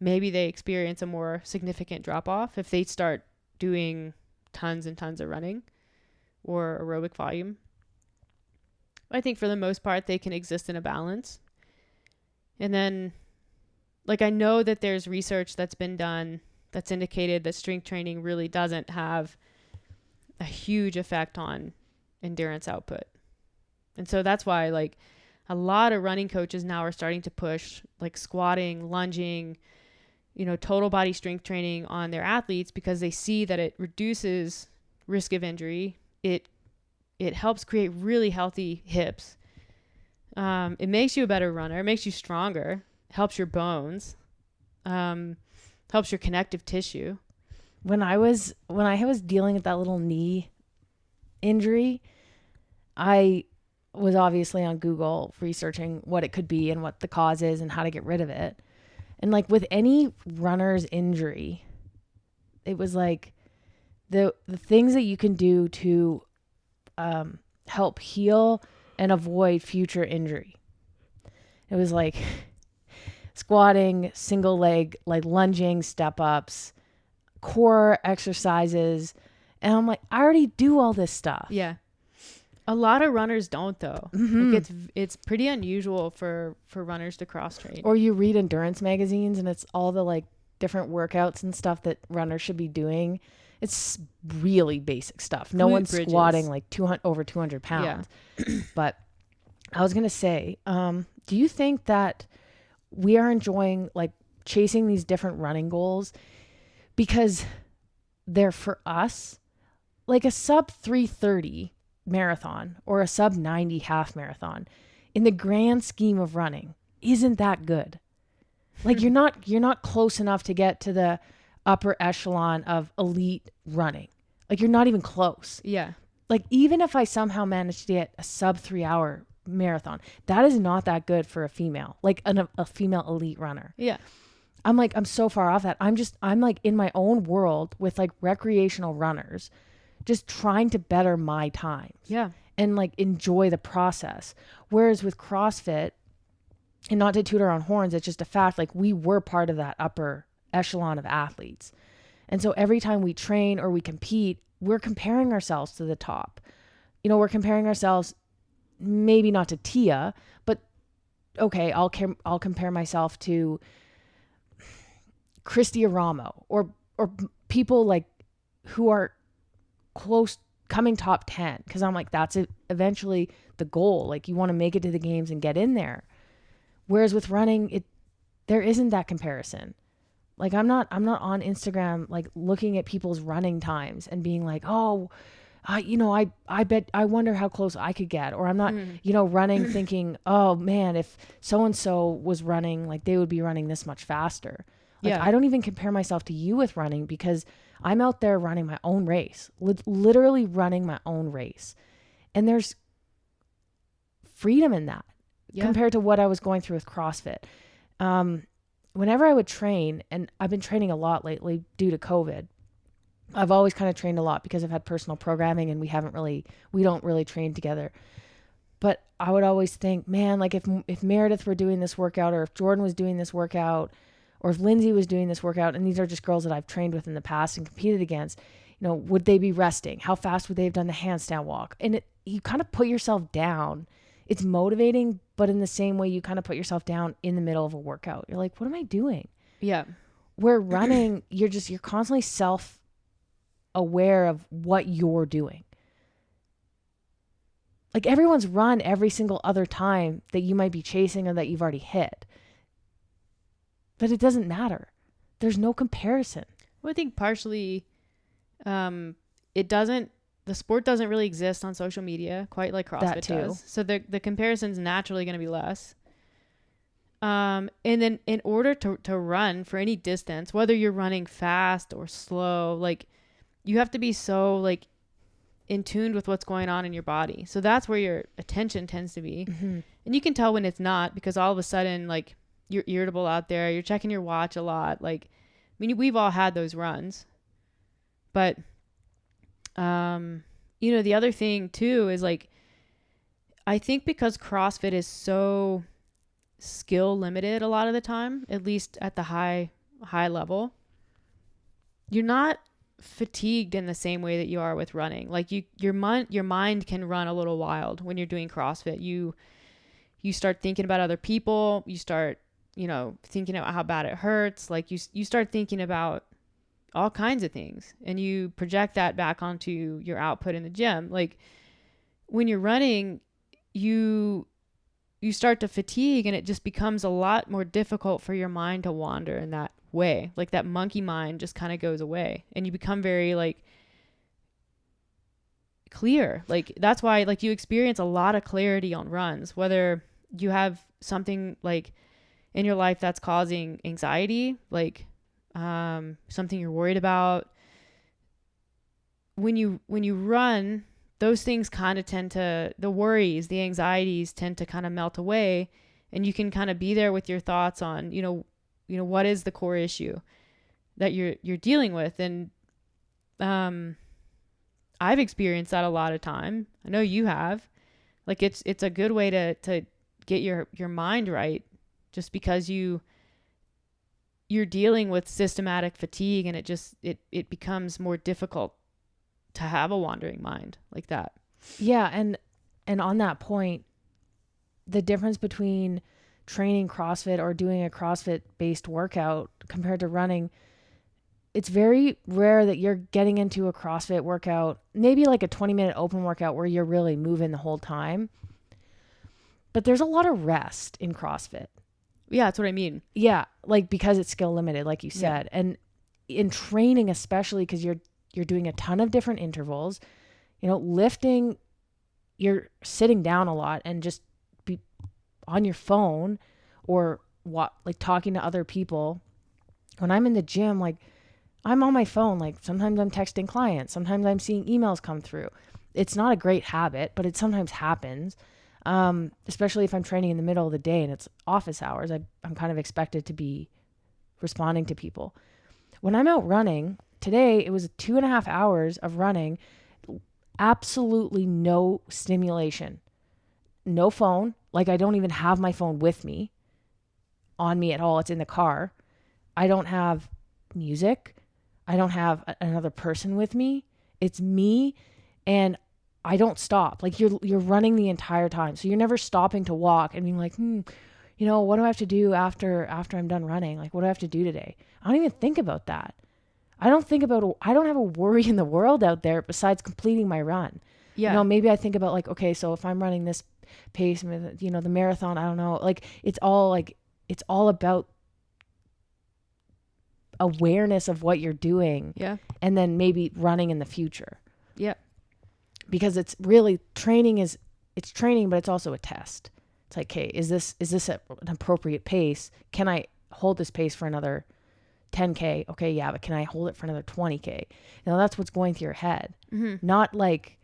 maybe they experience a more significant drop off if they start doing tons and tons of running or aerobic volume. I think for the most part, they can exist in a balance. And then, like, I know that there's research that's been done that's indicated that strength training really doesn't have a huge effect on endurance output. And so that's why, like, a lot of running coaches now are starting to push like squatting, lunging, you know, total body strength training on their athletes because they see that it reduces risk of injury. It helps create really healthy hips. It makes you a better runner. It makes you stronger. Helps your bones. Helps your connective tissue. When I was dealing with that little knee injury, I was obviously on Google researching what it could be and what the cause is and how to get rid of it. And like with any runner's injury, it was like the things that you can do to help heal and avoid future injury. It was like squatting, single leg, like lunging, step ups, core exercises. And I'm like, I already do all this stuff. Yeah. A lot of runners don't though. Mm-hmm. Like it's pretty unusual for runners to cross train. Or you read endurance magazines and it's all the like different workouts and stuff that runners should be doing. It's really basic stuff. No one's squatting like over 200 pounds. Yeah. But I was going to say, do you think that we are enjoying like chasing these different running goals because they're for us like a sub 3:30 marathon or a sub 90 half marathon in the grand scheme of running isn't that good. Like you're not close enough to get to the upper echelon of elite running. Like you're not even close. Yeah. Like even if I somehow managed to get a sub 3 hour marathon, that is not that good for a female, like a female elite runner. Yeah. I'm like, I'm so far off that. I'm like in my own world with like recreational runners, just trying to better my times. Yeah. And like enjoy the process. Whereas with CrossFit, and not to toot our own horns, it's just a fact, like we were part of that upper echelon of athletes. And so every time we train or we compete, we're comparing ourselves to the top. You know, we're comparing ourselves, maybe not to Tia, but okay, I'll compare myself to Christy Aramo or people like who are close, coming top 10. Cause I'm like, that's eventually the goal. Like you want to make it to the games and get in there. Whereas with running, there isn't that comparison. Like I'm not on Instagram, like looking at people's running times and being like, oh, I bet, I wonder how close I could get. Or I'm not, running thinking, oh man, if so-and-so was running, like they would be running this much faster. Like I don't even compare myself to you with running because I'm out there running my own race, literally running my own race. And there's freedom in that compared to what I was going through with CrossFit. Whenever I would train, and I've been training a lot lately due to COVID, I've always kind of trained a lot because I've had personal programming and we don't really train together. But I would always think, man, like if Meredith were doing this workout, or if Jordan was doing this workout, or if Lindsay was doing this workout, and these are just girls that I've trained with in the past and competed against, would they be resting? How fast would they have done the handstand walk? And you kind of put yourself down. It's motivating, but in the same way you kind of put yourself down in the middle of a workout. You're like, what am I doing? Yeah. Where running, you're constantly self-aware of what you're doing. Like everyone's run every single other time that you might be chasing or that you've already hit. But it doesn't matter. There's no comparison. Well, I think partially the sport doesn't really exist on social media quite like CrossFit does. So the comparison's naturally going to be less. And then in order to run for any distance, whether you're running fast or slow, like you have to be so like in tune with what's going on in your body. So that's where your attention tends to be. Mm-hmm. And you can tell when it's not, because all of a sudden, like, you're irritable out there, you're checking your watch a lot. Like, I mean, we've all had those runs. But, the other thing too is like, I think because CrossFit is so skill limited a lot of the time, at least at the high level, you're not fatigued in the same way that you are with running. Like your mind can run a little wild when you're doing CrossFit. You start thinking about other people. You start, thinking about how bad it hurts. Like you start thinking about all kinds of things, and you project that back onto your output in the gym. Like when you're running, you start to fatigue, and it just becomes a lot more difficult for your mind to wander in that way. Like that monkey mind just kind of goes away, and you become very like clear. Like that's why like you experience a lot of clarity on runs, whether you have something like in your life that's causing anxiety, like something you're worried about. When you run, those things kind of the worries, the anxieties tend to kind of melt away, and you can kind of be there with your thoughts on, what is the core issue that you're dealing with. And I've experienced that a lot of time. I know you have. Like it's a good way to get your mind right, just because you're dealing with systematic fatigue, and it becomes more difficult to have a wandering mind like that. Yeah. And on that point, the difference between training CrossFit or doing a CrossFit based workout compared to running, it's very rare that you're getting into a CrossFit workout, maybe like a 20-minute open workout where you're really moving the whole time. But there's a lot of rest in CrossFit. Yeah, that's what I mean. Yeah, like because it's skill limited, like you said. Yeah. And in training, especially because you're doing a ton of different intervals, lifting, you're sitting down a lot and just be on your phone or like talking to other people. When I'm in the gym, like I'm on my phone. Like sometimes I'm texting clients, sometimes I'm seeing emails come through. It's not a great habit, but it sometimes happens. Especially if I'm training in the middle of the day and it's office hours, I'm kind of expected to be responding to people. When I'm out running, today it was 2.5 hours of running, absolutely no stimulation, no phone. Like I don't even have my phone with me, on me at all. It's in the car. I don't have music. I don't have another person with me. It's me, and I don't stop. Like you're running the entire time. So you're never stopping to walk and being like, what do I have to do after I'm done running? Like, what do I have to do today? I don't even think about that. I don't have a worry in the world out there besides completing my run. Yeah. Maybe I think about like, okay, so if I'm running this pace, the marathon, I don't know. Like it's all about awareness of what you're doing. Yeah. And then maybe running in the future. Yeah. Because it's really training, but it's also a test. It's like, okay, is this an appropriate pace? Can I hold this pace for another 10K? Okay, yeah, but can I hold it for another 20K? That's what's going through your head. Mm-hmm. Not like,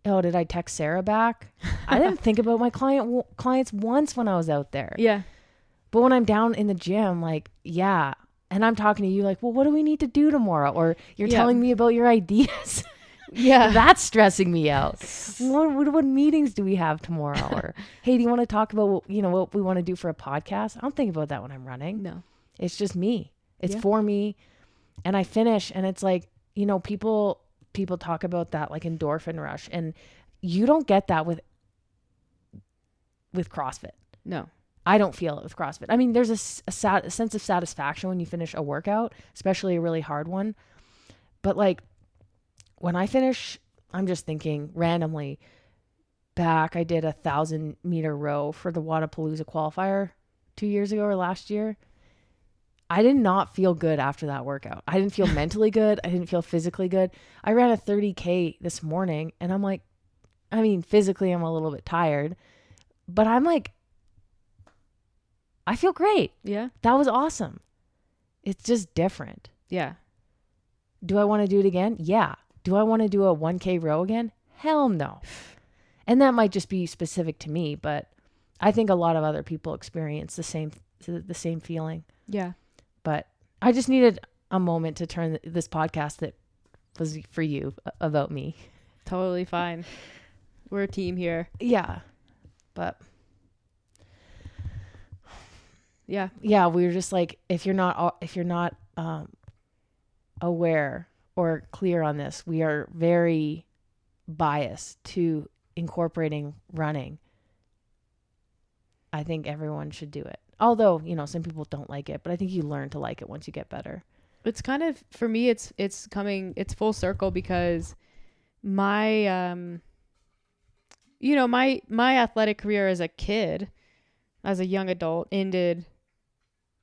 oh, did I text Sarah back? I didn't think about my clients once when I was out there. Yeah. But when I'm down in the gym, like, yeah, and I'm talking to you like, well, what do we need to do tomorrow? Or you're telling me about your ideas. Yeah. That's stressing me out. What meetings do we have tomorrow? Or, hey, do you want to talk about what we want to do for a podcast? I don't think about that when I'm running. No. It's just me. It's for me. And I finish and it's like, people talk about that like endorphin rush, and you don't get that with CrossFit. No. I don't feel it with CrossFit. I mean, there's a sense of satisfaction when you finish a workout, especially a really hard one. But like, when I finish, I'm just thinking randomly back, I did a 1,000-meter row for the Wadapalooza qualifier 2 years ago or last year. I did not feel good after that workout. I didn't feel mentally good. I didn't feel physically good. I ran a 30K this morning and I'm like, physically I'm a little bit tired, but I'm like, I feel great. Yeah. That was awesome. It's just different. Yeah. Do I want to do it again? Yeah. Do I want to do a 1K row again? Hell no. And that might just be specific to me, but I think a lot of other people experience the same feeling. Yeah. But I just needed a moment to turn this podcast that was for you about me. Totally fine. We're a team here. Yeah. But yeah. Yeah, we were just like, if you're not aware or clear on this, we are very biased to incorporating running. I think everyone should do it. Although, some people don't like it, but I think you learn to like it once you get better. It's kind of, for me, it's full circle because my, my athletic career as a kid, as a young adult, ended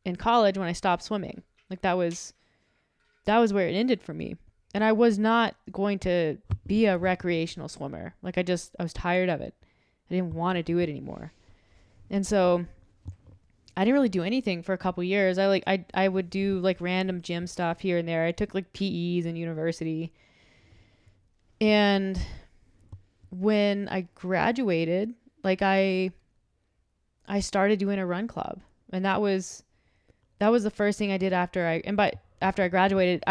in college when I stopped swimming. Like that was where it ended for me. And I was not going to be a recreational swimmer. Like I was tired of it. I didn't want to do it anymore. And so I didn't really do anything for a couple years. I would do like random gym stuff here and there. I took like PEs in university. And when I graduated, like I started doing a run club. And that was the first thing I did after I graduated.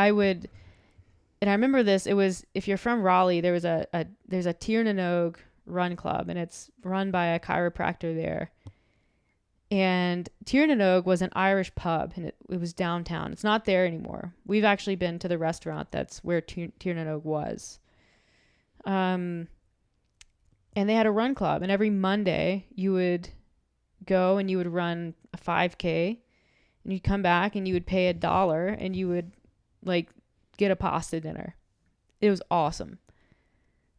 And I remember this, it was, if you're from Raleigh, there's a Tiernanog run club, and it's run by a chiropractor there. And Tiernanog was an Irish pub, and it was downtown. It's not there anymore. We've actually been to the restaurant that's where Tiernanog was. And they had a run club, and every Monday you would go and you would run a 5K, and you'd come back and you would pay $1, and you would like get a pasta dinner. It was awesome.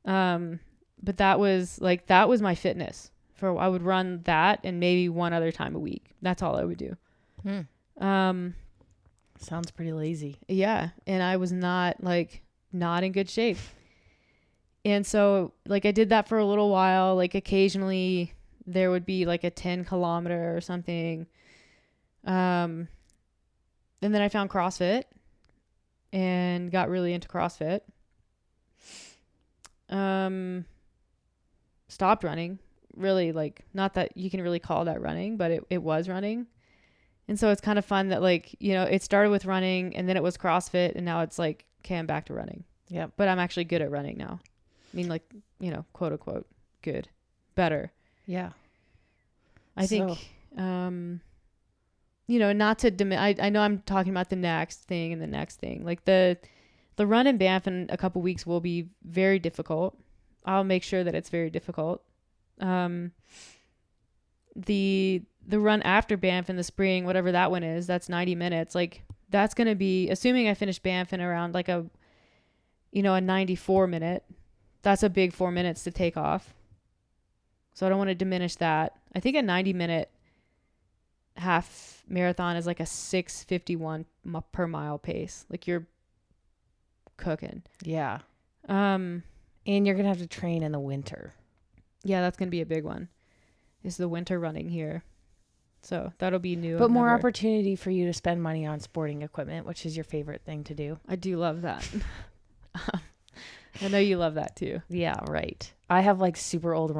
But that was my fitness. I would run that and maybe one other time a week. That's all I would do. Sounds pretty lazy. Yeah. And I was not in good shape. And so like I did that for a little while. Like occasionally there would be like a 10-kilometer or something. And then I found CrossFit and got really into CrossFit. Stopped running, really, like, not that you can really call that running, but it was running. And so it's kind of fun that it started with running and then it was CrossFit and now it's like, okay, I'm back to running. Yeah. But I'm actually good at running now. I mean, quote unquote, good, better. Yeah. I think, not to I know I'm talking about the next thing and the next thing. Like the run in Banff in a couple weeks will be very difficult. I'll make sure that it's very difficult. The run after Banff in the spring, whatever that one is, that's 90 minutes. Like that's going to be, assuming I finish Banff in around like a 94 minute, that's a big 4 minutes to take off. So I don't want to diminish that. I think a 90-minute half marathon is like a 6:51 per mile pace. Like you're cooking. Yeah. And you're going to have to train in the winter. Yeah, that's going to be a big one. Is the winter running here. So that'll be new. But more opportunity for you to spend money on sporting equipment, which is your favorite thing to do. I do love that. I know you love that too. Yeah, right. I have like super old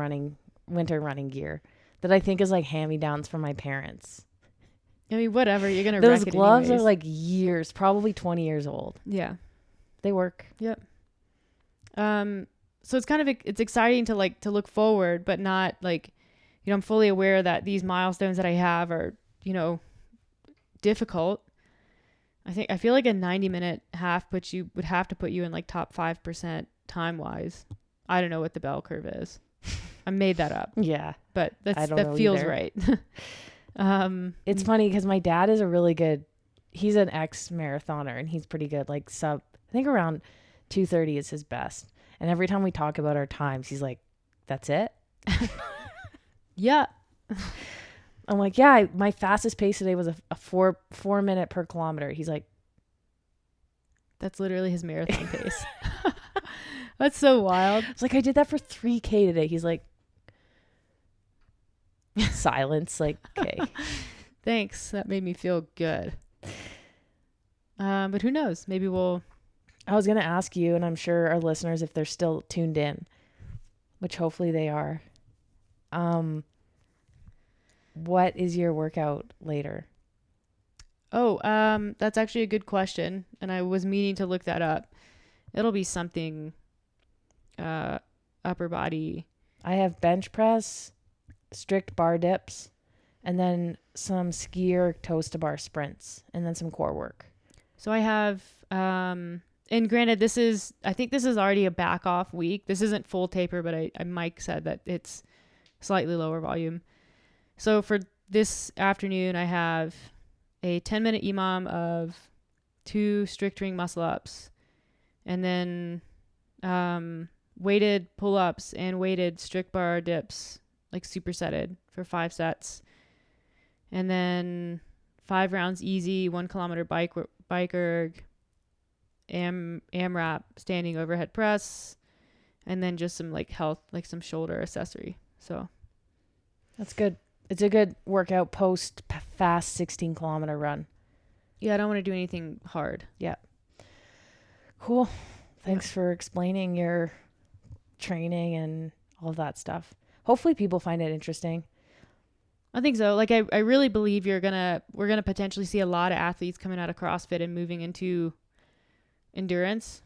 winter running gear that I think is like hand-me-downs from my parents. I mean, whatever. You're going to Those wreck it gloves anyways. are like years, probably 20 years old. Yeah. They work. Yep. So it's kind of, it's exciting to look forward, but not like, I'm fully aware that these milestones that I have are, difficult. I feel like a 90-minute half would have to put you in like top 5% time wise. I don't know what the bell curve is. I made that up. Yeah. But that feels either. Right. It's funny because my dad is he's an ex-marathoner and he's pretty good. Like I think around 2:30 is his best. And every time we talk about our times, he's like, that's it? Yeah. I'm like, yeah, my fastest pace today was a 4 minute per kilometer. He's like, that's literally his marathon pace. That's so wild. It's like, I did that for 3K today. He's like, silence. Like, okay. Thanks. That made me feel good. But who knows? Maybe I was going to ask you, and I'm sure our listeners, if they're still tuned in, which hopefully they are. What is your workout later? Oh, that's actually a good question. And I was meaning to look that up. It'll be something, upper body. I have bench press, strict bar dips, and then some skier toes to bar sprints, and then some core work. So I have, and granted, I think this is already a back off week. This isn't full taper, but Mike said that it's slightly lower volume. So for this afternoon, I have a 10-minute EMOM of 2 strict ring muscle ups, and then weighted pull ups and weighted strict bar dips, like supersetted for 5 sets, and then 5 rounds easy, 1 kilometer bike erg, AMRAP standing overhead press, and then just some like health, like some shoulder accessory. So that's good. It's a good workout post fast 16-kilometer run. Yeah, I don't want to do anything hard. Yeah. Cool. Thanks for explaining your training and all of that stuff. Hopefully people find it interesting. I think so. Like I really believe we're gonna potentially see a lot of athletes coming out of CrossFit and moving into endurance.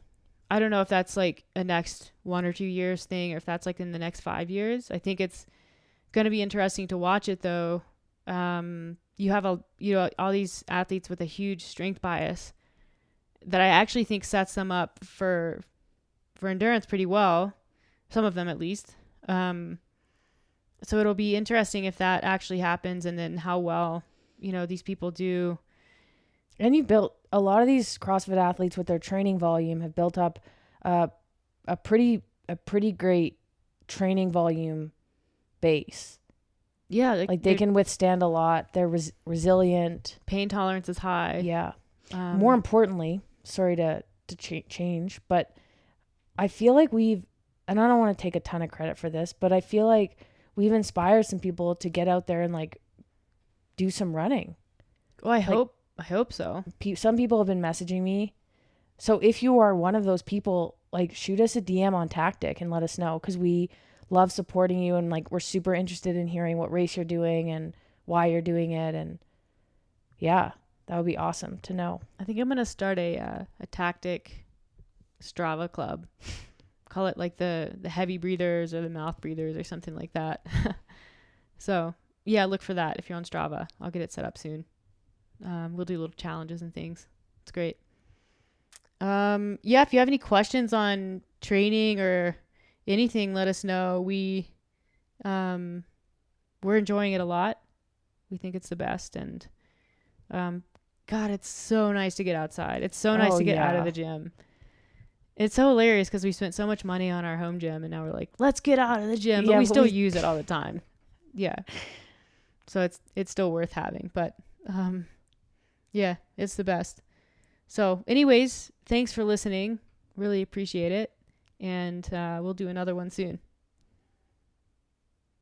I don't know if that's like a next 1 or 2 years thing, or if that's like in the next 5 years. I think it's going to be interesting to watch it though. You have all these athletes with a huge strength bias that I actually think sets them up for endurance pretty well. Some of them at least. So it'll be interesting if that actually happens, and then how well, these people do. And you built a lot of these CrossFit athletes with their training volume have built up a pretty great training volume base. Yeah. Like they can withstand a lot. They're resilient. Pain tolerance is high. Yeah. More importantly, sorry to change, but I feel like and I don't want to take a ton of credit for this, but I feel like we've inspired some people to get out there and like do some running. Well, I hope so. Some people have been messaging me. So if you are one of those people, like shoot us a DM on Tactic and let us know, because we love supporting you, and like we're super interested in hearing what race you're doing and why you're doing it. And yeah, that would be awesome to know. I think I'm going to start a Tactic Strava club. Call it like the heavy breathers or the mouth breathers or something like that. So yeah, look for that if you're on Strava. I'll get it set up soon. We'll do little challenges and things. It's great. Yeah, if you have any questions on training or anything, let us know. We're enjoying it a lot. We think it's the best, and God, it's so nice to get outside. It's so nice to get out of the gym. It's so hilarious because we spent so much money on our home gym, and now we're like, let's get out of the gym, but we still use it all the time. Yeah. So it's still worth having, but yeah, it's the best. So anyways, thanks for listening. Really appreciate it. And we'll do another one soon.